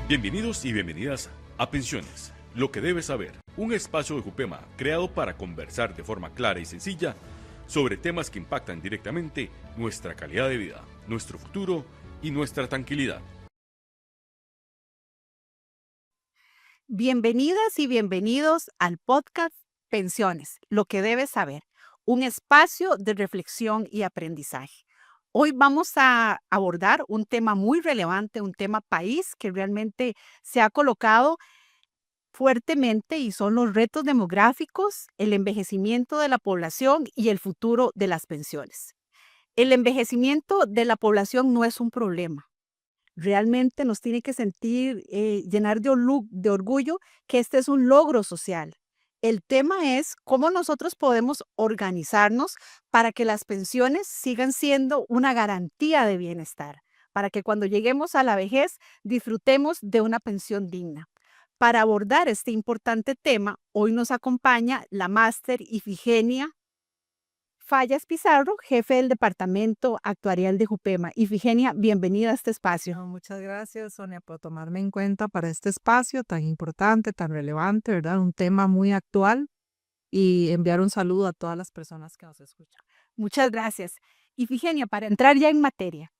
Bienvenidos y bienvenidas a Pensiones, lo que debes saber, un espacio de Jupema creado para conversar de forma clara y sencilla sobre temas que impactan directamente nuestra calidad de vida, nuestro futuro y nuestra tranquilidad. Bienvenidas y bienvenidos al podcast Pensiones, lo que debes saber, un espacio de reflexión y aprendizaje. Hoy vamos a abordar un tema muy relevante, un tema país que realmente se ha colocado fuertemente y son los retos demográficos, el envejecimiento de la población y el futuro de las pensiones. El envejecimiento de la población no es un problema. Realmente nos tiene que llenar de orgullo que este es un logro social. El tema es cómo nosotros podemos organizarnos para que las pensiones sigan siendo una garantía de bienestar, para que cuando lleguemos a la vejez disfrutemos de una pensión digna. Para abordar este importante tema, hoy nos acompaña la máster Ifigenia Fallas Pizarro, jefe del Departamento Actuarial de Jupema. Ifigenia, bienvenida a este espacio. Muchas gracias, Sonia, por tomarme en cuenta para este espacio tan importante, tan relevante, ¿verdad? Un tema muy actual y enviar un saludo a todas las personas que nos escuchan. Muchas gracias. Ifigenia, para entrar ya en materia,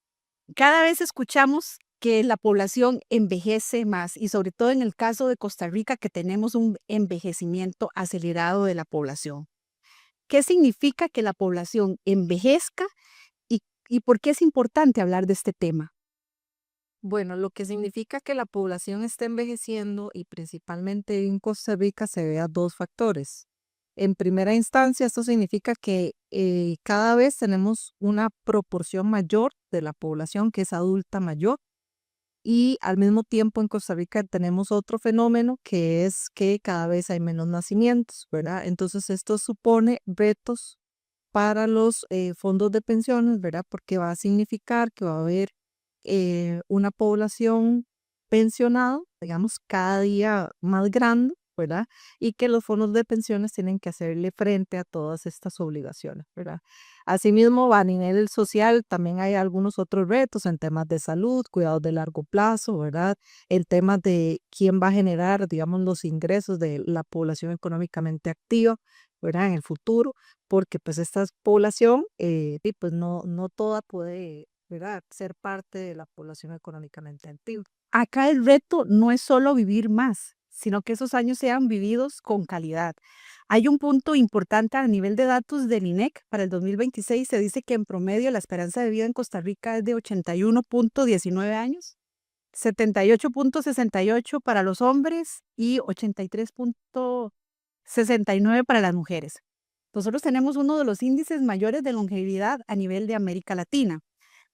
cada vez escuchamos que la población envejece más y sobre todo en el caso de Costa Rica que tenemos un envejecimiento acelerado de la población. ¿Qué significa que la población envejezca y por qué es importante hablar de este tema? Bueno, lo que significa que la población esté envejeciendo y principalmente en Costa Rica se ve a dos factores. En primera instancia, esto significa que cada vez tenemos una proporción mayor de la población que es adulta mayor. Y al mismo tiempo en Costa Rica tenemos otro fenómeno que es que cada vez hay menos nacimientos, ¿verdad? Entonces esto supone retos para los fondos de pensiones, ¿verdad? Porque va a significar que va a haber una población pensionada, digamos, cada día más grande, ¿verdad? Y que los fondos de pensiones tienen que hacerle frente a todas estas obligaciones, ¿verdad? Asimismo, a nivel social también hay algunos otros retos en temas de salud, cuidados de largo plazo, ¿verdad? En temas de quién va a generar, digamos, los ingresos de la población económicamente activa, ¿verdad? En el futuro, porque pues esta población, y pues no toda puede, ¿verdad? Ser parte de la población económicamente activa. Acá el reto no es solo vivir más, sino que esos años sean vividos con calidad. Hay un punto importante a nivel de datos del INEC. Para el 2026 se dice que en promedio la esperanza de vida en Costa Rica es de 81.19 años, 78.68 para los hombres y 83.69 para las mujeres. Nosotros tenemos uno de los índices mayores de longevidad a nivel de América Latina.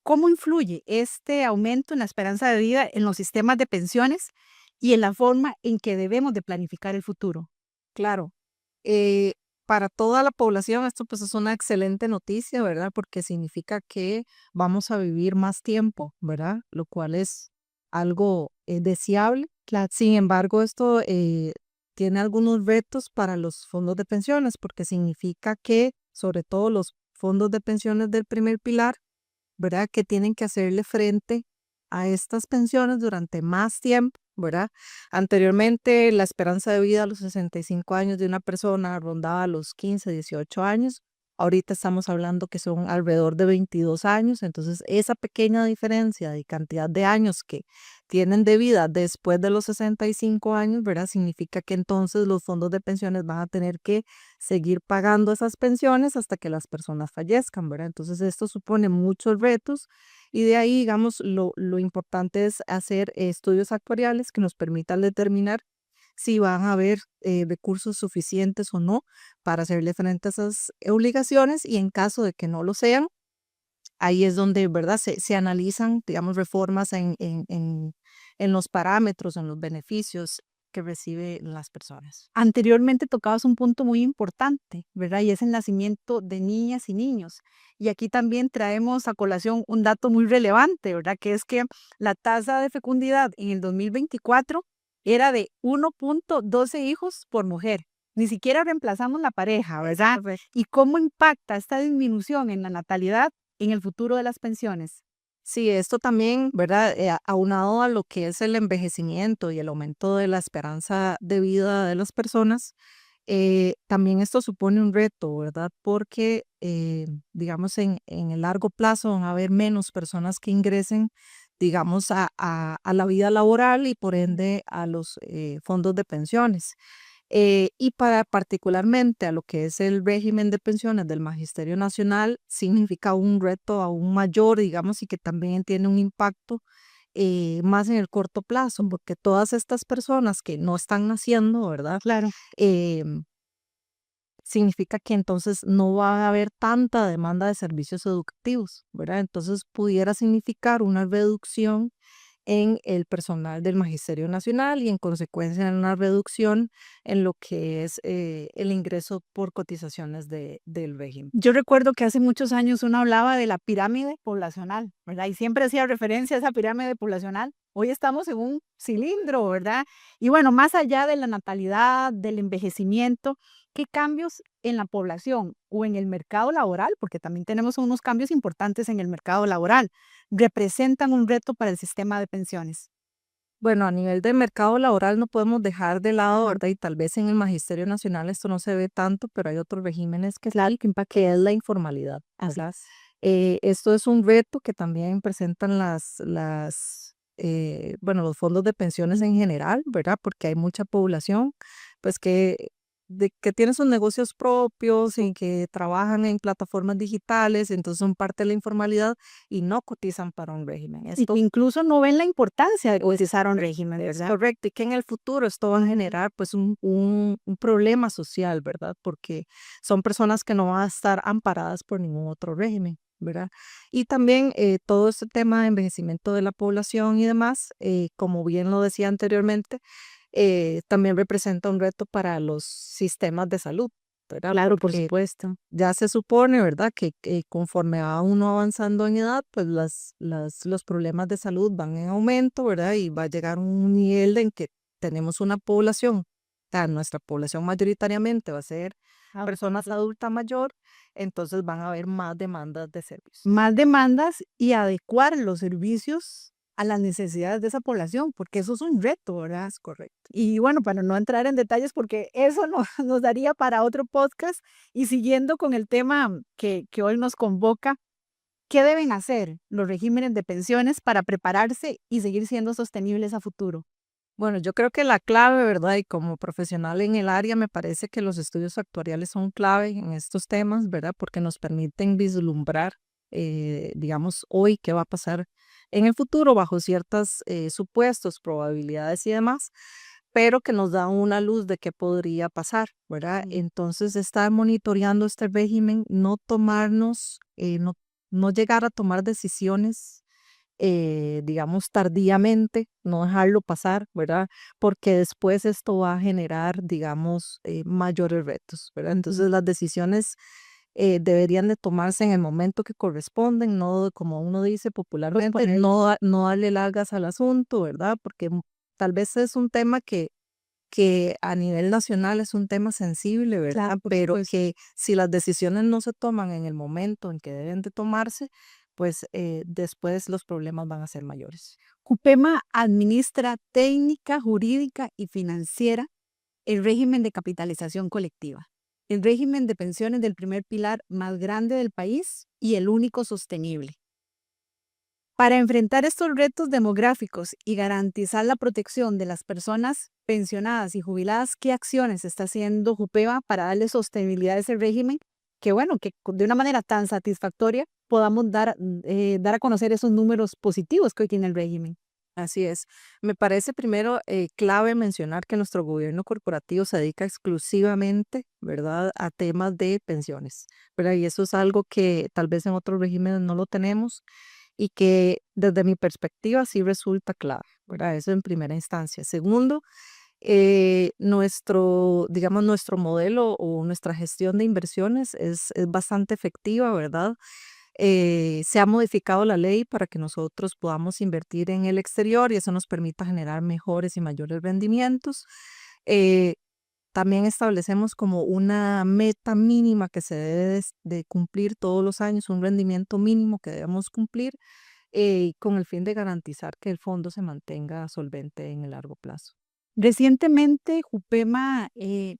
¿Cómo influye este aumento en la esperanza de vida en los sistemas de pensiones y en la forma en que debemos de planificar el futuro? Claro, para toda la población esto pues es una excelente noticia, ¿verdad? Porque significa que vamos a vivir más tiempo, ¿verdad? Lo cual es algo deseable. Sin embargo, esto tiene algunos retos para los fondos de pensiones porque significa que sobre todo los fondos de pensiones del primer pilar, ¿verdad? Que tienen que hacerle frente a estas pensiones durante más tiempo, ¿verdad? Anteriormente, la esperanza de vida a los 65 años de una persona rondaba los 15, 18 años. Ahorita estamos hablando que son alrededor de 22 años, entonces esa pequeña diferencia de cantidad de años que tienen de vida después de los 65 años, ¿verdad? Significa que entonces los fondos de pensiones van a tener que seguir pagando esas pensiones hasta que las personas fallezcan, ¿verdad? Entonces esto supone muchos retos y de ahí, digamos, lo importante es hacer estudios actuariales que nos permitan determinar si van a haber recursos suficientes o no para hacerle frente a esas obligaciones y en caso de que no lo sean, ahí es donde, ¿verdad? Se analizan, digamos, reformas en los parámetros, en los beneficios que reciben las personas. Anteriormente tocabas un punto muy importante, ¿verdad? Y es el nacimiento de niñas y niños. Y aquí también traemos a colación un dato muy relevante, ¿verdad? Que es que la tasa de fecundidad en el 2024 era de 1.12 hijos por mujer. Ni siquiera reemplazamos la pareja, ¿verdad? Correcto. ¿Y cómo impacta esta disminución en la natalidad en el futuro de las pensiones? Sí, esto también, ¿verdad? Aunado a lo que es el envejecimiento y el aumento de la esperanza de vida de las personas, también esto supone un reto, ¿verdad? Porque, digamos, en el largo plazo van a haber menos personas que ingresen, digamos, a la vida laboral y por ende a los fondos de pensiones. Y para particularmente a lo que es el régimen de pensiones del Magisterio Nacional, significa un reto aún mayor, digamos, y que también tiene un impacto más en el corto plazo, porque todas estas personas que no están naciendo, ¿verdad? Claro. Em, Significa que entonces no va a haber tanta demanda de servicios educativos, ¿verdad? Entonces pudiera significar una reducción en el personal del Magisterio Nacional y en consecuencia en una reducción en lo que es el ingreso por cotizaciones del régimen. Yo recuerdo que hace muchos años uno hablaba de la pirámide poblacional, ¿verdad? Y siempre hacía referencia a esa pirámide poblacional. Hoy estamos en un cilindro, ¿verdad? Y bueno, más allá de la natalidad, del envejecimiento, ¿qué cambios en la población o en el mercado laboral, porque también tenemos unos cambios importantes en el mercado laboral, representan un reto para el sistema de pensiones? Bueno, a nivel de mercado laboral no podemos dejar de lado, ¿verdad? Y tal vez en el Magisterio Nacional esto no se ve tanto, pero hay otros regímenes que sí, que es la informalidad, Así ¿verdad? es. Esto es un reto que también presentan bueno, los fondos de pensiones en general, ¿verdad? Porque hay mucha población, pues que tiene sus negocios propios y que trabajan en plataformas digitales, entonces son parte de la informalidad y no cotizan para un régimen. Y Esto incluso no ven la importancia de cotizar a un régimen, es ¿verdad? correcto, y que en el futuro esto va a generar pues un problema social, ¿verdad? Porque son personas que no van a estar amparadas por ningún otro régimen, ¿verdad? Y también todo este tema de envejecimiento de la población y demás, como bien lo decía anteriormente, también representa un reto para los sistemas de salud, ¿verdad? Claro, por Porque supuesto. ya se supone, ¿verdad?, que conforme va uno avanzando en edad, pues los problemas de salud van en aumento, ¿verdad? Y va a llegar un nivel en que tenemos una población, o sea, nuestra población mayoritariamente va a ser personas adultas mayor, entonces van a haber más demandas de servicios. Más demandas y adecuar los servicios a las necesidades de esa población, porque eso es un reto, ¿verdad? Es correcto. Y bueno, para no entrar en detalles, porque eso nos daría para otro podcast, y siguiendo con el tema que hoy nos convoca, ¿qué deben hacer los regímenes de pensiones para prepararse y seguir siendo sostenibles a futuro? Bueno, yo creo que la clave, ¿verdad? Y como profesional en el área, me parece que los estudios actuariales son clave en estos temas, ¿verdad? Porque nos permiten vislumbrar, digamos, hoy qué va a pasar en el futuro bajo ciertos supuestos, probabilidades y demás, pero que nos da una luz de qué podría pasar, ¿verdad? Entonces, estar monitoreando este régimen, no tomarnos, no llegar a tomar decisiones digamos, tardíamente, no dejarlo pasar, ¿verdad? Porque después esto va a generar, digamos, mayores retos, ¿verdad? Entonces las decisiones deberían de tomarse en el momento que corresponden, no como uno dice popularmente, no darle largas al asunto, ¿verdad? Porque tal vez es un tema que a nivel nacional es un tema sensible, ¿verdad? Claro, por Pero supuesto. que si las decisiones no se toman en el momento en que deben de tomarse, pues después los problemas van a ser mayores. CUPEMA administra técnica, jurídica y financiera el régimen de capitalización colectiva, el régimen de pensiones del primer pilar más grande del país y el único sostenible. Para enfrentar estos retos demográficos y garantizar la protección de las personas pensionadas y jubiladas, ¿qué acciones está haciendo JUPEMA para darle sostenibilidad a ese régimen? Que bueno, que de una manera tan satisfactoria podamos dar a conocer esos números positivos que hoy tiene el régimen. Así es. Me parece primero clave mencionar que nuestro gobierno corporativo se dedica exclusivamente, ¿verdad?, a temas de pensiones, ¿verdad? Y eso es algo que tal vez en otros regímenes no lo tenemos y que desde mi perspectiva sí resulta clave, ¿verdad? Eso en primera instancia. Segundo, digamos, nuestro modelo o nuestra gestión de inversiones es bastante efectiva, ¿verdad? Se ha modificado la ley para que nosotros podamos invertir en el exterior y eso nos permita generar mejores y mayores rendimientos. Eh, También establecemos como una meta mínima que se debe de cumplir todos los años, un rendimiento mínimo que debemos cumplir con el fin de garantizar que el fondo se mantenga solvente en el largo plazo. Recientemente, Jupema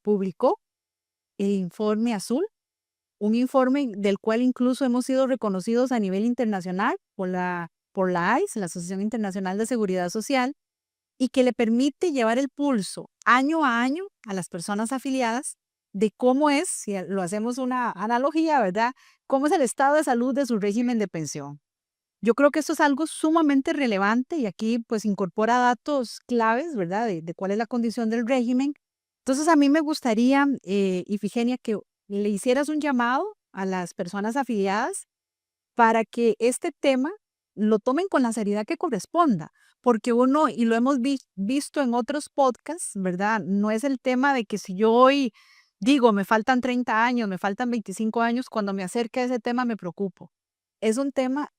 publicó el informe azul, un informe del cual incluso hemos sido reconocidos a nivel internacional por la AIS, la Asociación Internacional de Seguridad Social, y que le permite llevar el pulso año a año a las personas afiliadas de cómo es, si lo hacemos una analogía, ¿verdad? Cómo es el estado de salud de su régimen de pensión. Yo creo que esto es algo sumamente relevante y aquí pues incorpora datos claves, ¿verdad? De cuál es la condición del régimen. Entonces a mí me gustaría, Ifigenia, que le hicieras un llamado a las personas afiliadas para que este tema lo tomen con la seriedad que corresponda, porque uno, y lo hemos visto en otros podcasts, ¿verdad? No es el tema de que si yo hoy digo, me faltan 30 años, me faltan 25 años, cuando me acerque a ese tema me preocupo. Es un tema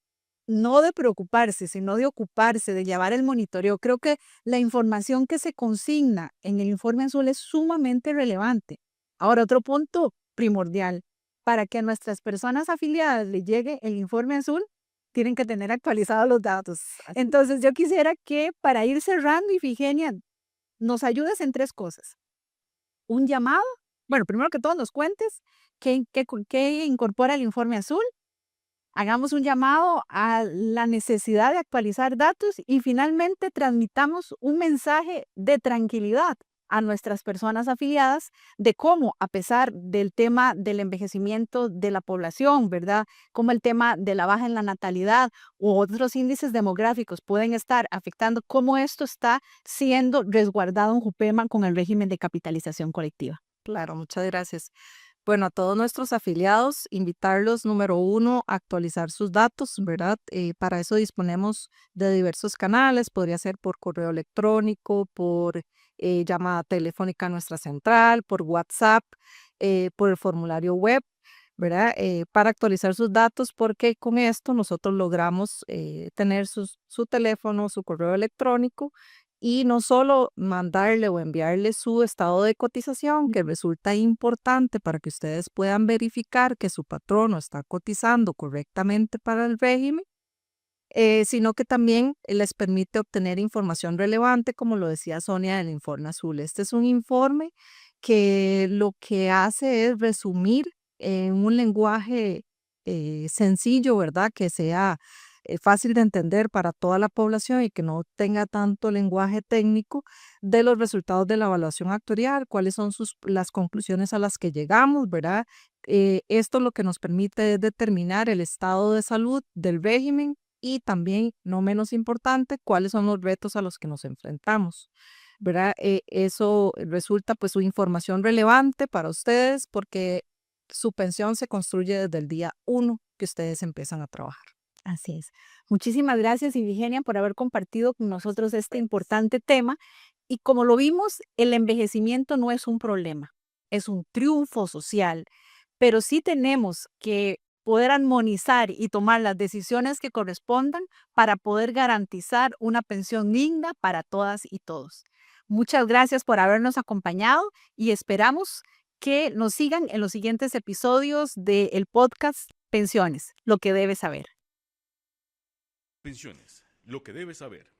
no de preocuparse, sino de ocuparse, de llevar el monitoreo. Creo que la información que se consigna en el informe azul es sumamente relevante. Ahora, otro punto primordial, para que a nuestras personas afiliadas le llegue el informe azul, tienen que tener actualizados los datos. Entonces, yo quisiera que para ir cerrando, Ifigenia, nos ayudes en 3 cosas. Un llamado, bueno, primero que todo nos cuentes qué incorpora el informe azul. Hagamos un llamado a la necesidad de actualizar datos y finalmente transmitamos un mensaje de tranquilidad a nuestras personas afiliadas de cómo, a pesar del tema del envejecimiento de la población, ¿verdad? Como el tema de la baja en la natalidad u otros índices demográficos pueden estar afectando, cómo esto está siendo resguardado en Jupema con el régimen de capitalización colectiva. Claro, muchas gracias. Bueno, a todos nuestros afiliados, invitarlos, número uno, a actualizar sus datos, ¿verdad? Para eso disponemos de diversos canales, podría ser por correo electrónico, por llamada telefónica a nuestra central, por WhatsApp, por el formulario web, ¿verdad? Para actualizar sus datos, porque con esto nosotros logramos tener su teléfono, su correo electrónico y no solo mandarle o enviarle su estado de cotización, que resulta importante para que ustedes puedan verificar que su patrono está cotizando correctamente para el régimen, sino que también les permite obtener información relevante, como lo decía Sonia del informe azul. Este es un informe que lo que hace es resumir en un lenguaje sencillo, ¿verdad? Que sea fácil de entender para toda la población y que no tenga tanto lenguaje técnico de los resultados de la evaluación actuarial, cuáles son las conclusiones a las que llegamos, ¿verdad? Esto lo que nos permite es determinar el estado de salud del régimen y también, no menos importante, cuáles son los retos a los que nos enfrentamos, ¿verdad? Eso resulta pues una información relevante para ustedes porque su pensión se construye desde el día 1 que ustedes empiezan a trabajar. Así es. Muchísimas gracias, Ifigenia, por haber compartido con nosotros este importante tema. Y como lo vimos, el envejecimiento no es un problema, es un triunfo social, pero sí tenemos que poder armonizar y tomar las decisiones que correspondan para poder garantizar una pensión digna para todas y todos. Muchas gracias por habernos acompañado y esperamos que nos sigan en los siguientes episodios del podcast Pensiones, lo que debes saber. Pensiones, lo que debes saber.